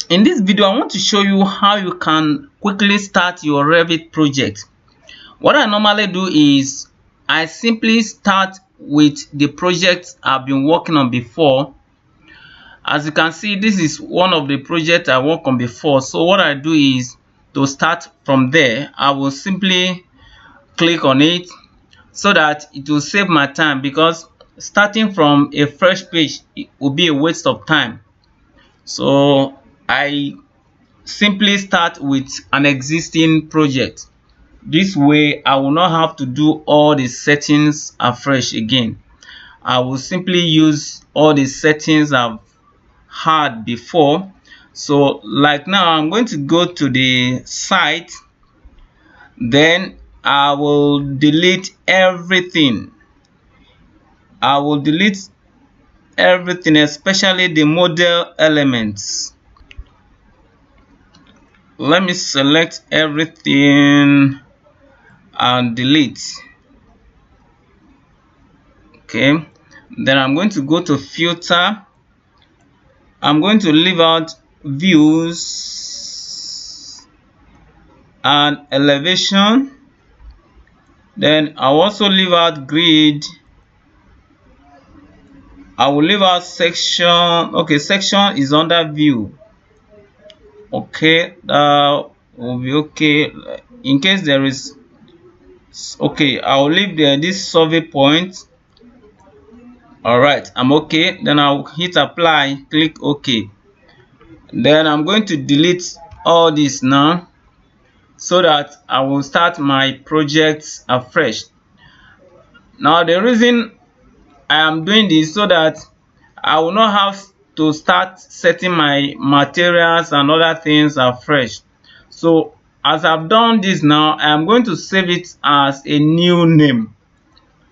In this video, I want to show you how you can quickly start your Revit project. What I normally do is I simply start with the project I've been working on before. As you can see, this is one of the projects I worked on before. So what I do is to start from there, I will simply click on it so that it will save my time, because starting from a fresh page it will be a waste of time. So I simply start with an existing project. This way I will not have to do all the settings afresh again. I will simply use all the settings I've had before. So like now, I'm going to go to the site, then I will delete everything. I will delete everything, especially the model elements. Let me select everything and delete. Okay, then I'm going to go to filter. I'm going to leave out views and elevation. Then I'll also leave out grid. I will leave out section. Okay, section is under view. Okay, that will be okay. In case there is, okay, I'll leave this survey point. All right, I'm okay. Then I'll hit apply, click OK. Then I'm going to delete all this now, so that I will start my project afresh. Now the reason I am doing this, so that I will not have to start setting my materials and other things afresh. So as I've done this now, I am going to save it as a new name.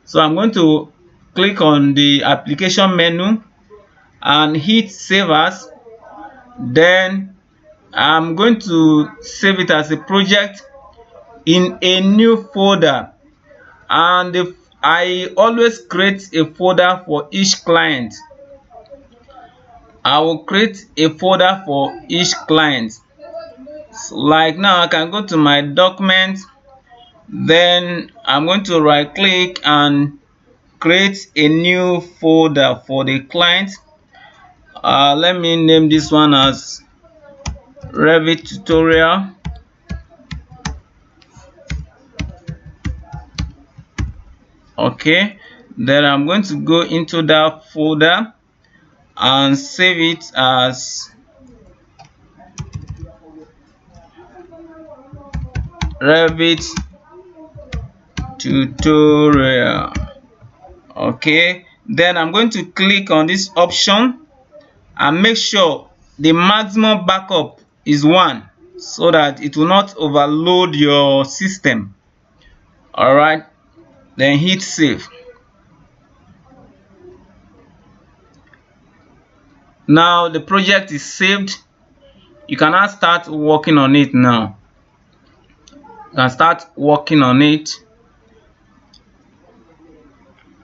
So I'm going to click on the application menu and hit save as. Then I'm going to save it as a project in a new folder, and I always create a folder for each client. I will create a folder for each client. So like now, I can go to my document, then I'm going to right click and create a new folder for the client. Let me name this one as Revit tutorial. Okay, then I'm going to go into that folder and save it as Revit tutorial. Okay, then I'm going to click on this option and make sure the maximum backup is 1, so that it will not overload your system. All right, then hit save. Now the project is saved. You can now start working on it now. You can start working on it.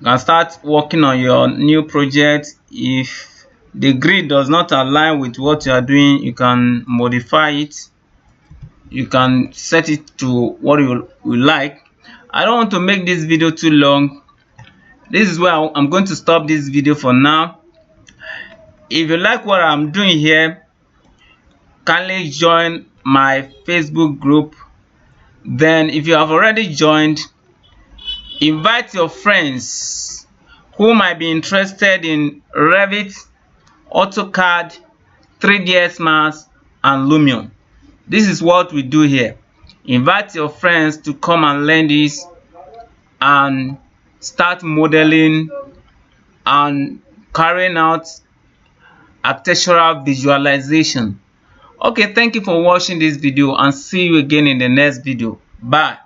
You can start working on your new project. If the grid does not align with what you are doing, you can modify it. You can set it to what you like. I don't want to make this video too long. This is where I'm going to stop this video for now. If you like what I'm doing here, kindly join my Facebook group. Then if you have already joined, invite your friends who might be interested in Revit, AutoCAD, 3ds Max and Lumion. This is what we do here. Invite your friends to come and learn this and start modeling and carrying out architectural visualization. Okay, thank you for watching this video, and see you again in the next video. Bye.